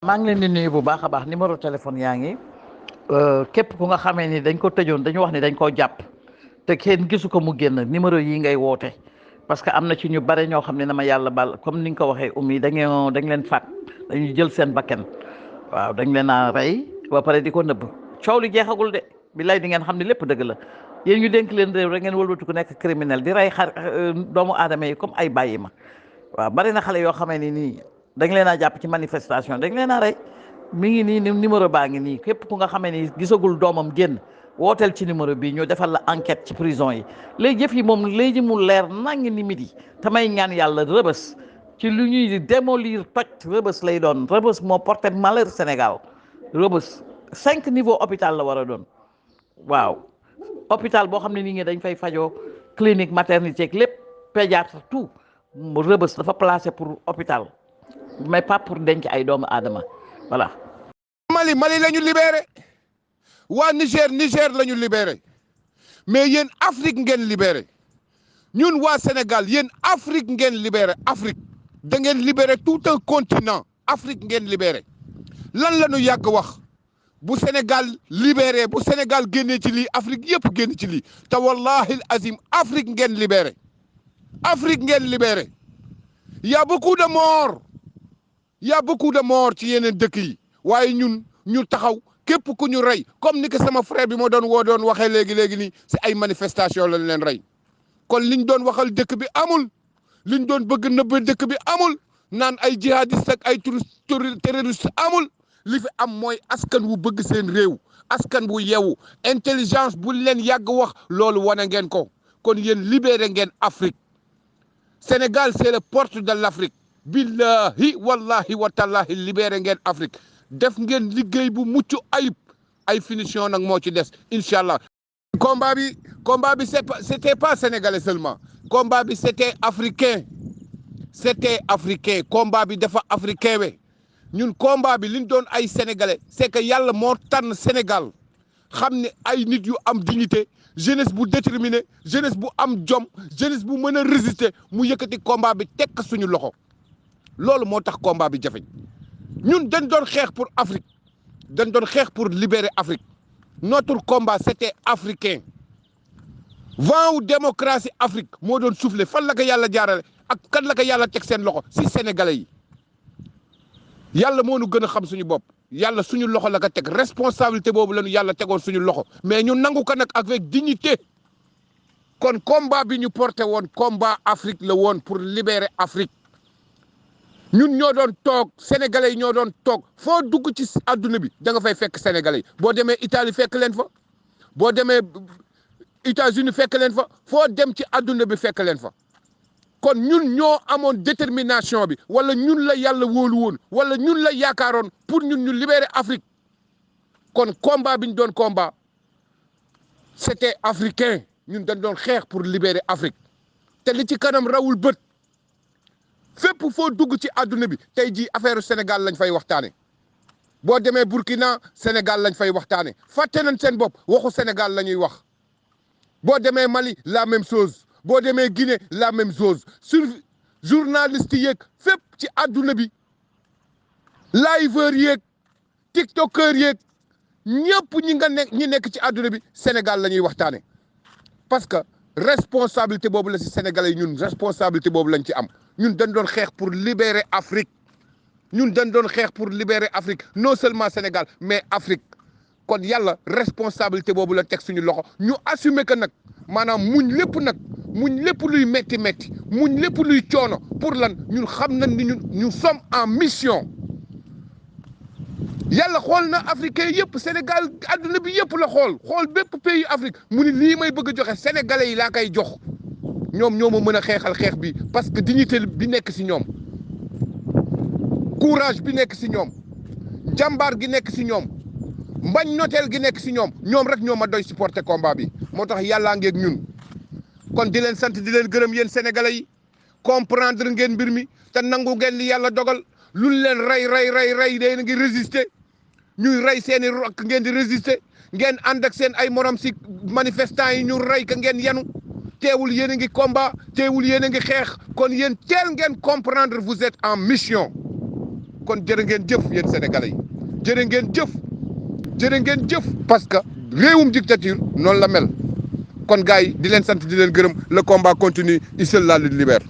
maa ngi leen di nuyu bu baax a baax numéro téléphone yaa ngi képp ku nga xamee ni dañ ko tëjoon dañu wax ni dañ koo jàpp te kenn gisu ko mu génn numéro yi ngay woote parce que am na ci ñu bare ñoo xam ne na ma yàlla bal comme ni nga ko waxee dañ leen faat dañu jël seen bakken waaw dañ leen a rey ba pare di ko nëbb coow li jeexagul de billaay di ngeen xam ne lépp dëgg la yéen ñu dénk leen réew rek ngeen wëlbatu ku nekk criminel di rey doomu aadama yi comme ay bàyyi ma waaw bari na xale yoo xamee ni nii dañ leen a jàpp ci manifestation dañ leen a rey mi ngi nii numéro baa ngi nii képp ku nga xamee ni gisagul doomam génn wooteel ci numéro bi ñu defal la enquête ci prison yi léegi jëf yi moom léegi mu leer nangi ni midi tamay ñaan yàlla rëbës ci lu ñuy démolir toj rëbës lay doon rëbës moo porté malheur Sénégal rëbës 5 niveau hôpital la war a doon waaw hôpital boo xam ne nit ñi dañ fay fajoo clinique maternité ak lépp pédiatre tout rëbës dafa placé pour hôpital mais pas pour denc ay doomu aadama voilà. Mali la ñu libéré waa Niger la ñu libéré mais yéen Afrique ngeen libéré ñun waa Sénégal yéen Afrique ngeen libéré Afrique da ngeen libéré tout un continent Afrique ngeen libéré lan la ñu yàgg wax bu Sénégal libéré bu Sénégal génnee ci lii Afrique yëpp génn ci lii te wallahi azim Afrique ngeen libéré Afrique ngeen libéré y a beaucoup de morts y a beaucoup de morts ci yeneen dëkk yi waaye ñun ñu taxaw képp ku ñu rey comme ni ko sama frère bi moo doon waxee léegi nii si ay manifestation lañ leen rey kon liñ doon waxal dëkk bi amul liñ doon bëgg nëbb dëkk bi amul naan ay jihadiste ak ay terroriste amul li fi am mooy askan wu bëgg seen réew askan wu yeewu intelligence bu leen yàgg wax loolu wane ngeen ko kon yéen libéré ngeen Afrique Sénégal c'est la porte de l'Afrique billahi wallahi wa tallahi libéré ngeen Afrique def ngeen liggéey bu mucc ayib ay finition nag moo ci des incha allah. combat bi c'était pas sénégalais seulement combat bi c'était africain combat bi dafa africain we ñun combat bi liñ doon ay sénégalais c'est que yàlla moo tànn Sénégal xam ne ay nit yu am dignité jeunesse bu déterminé jeunesse bu am jom jeunesse bu mën a résister mu yëkkati combat bi tekk suñu loxo loolu moo tax combat bi jafeñ ñun dañ doon xeex pour Afrique dañ doon xeex pour libérer Afrique notre combat c'était africain vent wu démocratie Afrique moo doon soufflé fan la ko yàlla jaarale ak kan la ko yàlla teg seen loxo si sénégalais yi yàlla moo nu gën a xam suñu bopp yàlla suñu loxo la ko teg responsabilité boobu la ñu yàlla tegoon suñu loxo mais ñu nangu ko nag avec dignité kon combat bi ñu porté woon combat Afrique la woon pour libérer Afrique ñun ñoo doon toog sénégalais yi ñoo doon toog foo dugg ci adduna bi da nga fay fekk sénégalais yi boo demee Italie fekk leen fa boo demee États-Unis fekk leen fa foo dem ci adduna bi fekk leen fa kon ñun ñoo amoon détermination bi wala ñun la yàlla wóolu woon wala ñun la yaakaaroon pour ñun ñu libérer Afrique kon combat bi ñu doon combat c'était africain ñun dañ doon xeex pour libérer Afrique te li ci kanam rawul bët fépp foo dugg ci àdduna bi tey jii affaire Sénégal lañ fay waxtaane boo demee Burkina Sénégal lañ fay waxtaane fàtte nañ seen bopp waxu Sénégal la ñuy wax boo demee Mali la même chose boo demee Guinée la même chose sur journaliste yeeg fépp ci àdduna bi liveur yeeg tiktokeur yeeg ñëpp ñi nekk ci àdduna bi Sénégal la ñuy waxtaane parce que responsabilité boobu la si sénégalais yi ñun responsabilité boobu lañ ci am ñun dañ doon xeex pour libérer Afrique ñun dañ doon xeex pour libérer Afrique non seulement Sénégal mais Afrique kon yàlla responsabilité boobu la teg suñu loxo ñu assumer que nag maanaam muñ lépp luy metti muñ lépp luy coono pour lan ñun xam nañ ni ñu sommes en mission yàlla xool na africain yëpp Sénégal adduna bi yëpp la xool bépp pays Afrique mu ni lii may bëgg a joxe sénégalais yi laa koy jox ñoom ñoo ma mën a xeexal xeex bi parce que dignité bi nekk si ñoom courage bi nekk si ñoom jàmbaar gi nekk si ñoom mbañ noteel gi nekk si ñoom rek ñoo ma doy supporter combat bi moo tax yàllaa ngeeg ñun kon di leen sant di leen gërëm yéen sénégalais yi comprendre ngeen mbir mi te nangu ngeen li yàlla dogal lu leen rey day ngi résister ñuy rey seen i rok ngeen di résister ngeen ànd ak seen ay morom si manifestants yi ñu rey ka ngeen yanu teewul yéen a ngi combat teewul yéen a ngi xeex kon yéen teel ngeen comprendre vous êtes en mission kon jërë ngeen jëf yéen sénégalais yi jërë ngeen jëf parce que réewum dictature noonu la mel kon gars yi di leen sant di leen gërëm le combat continue, seule la lutte libère.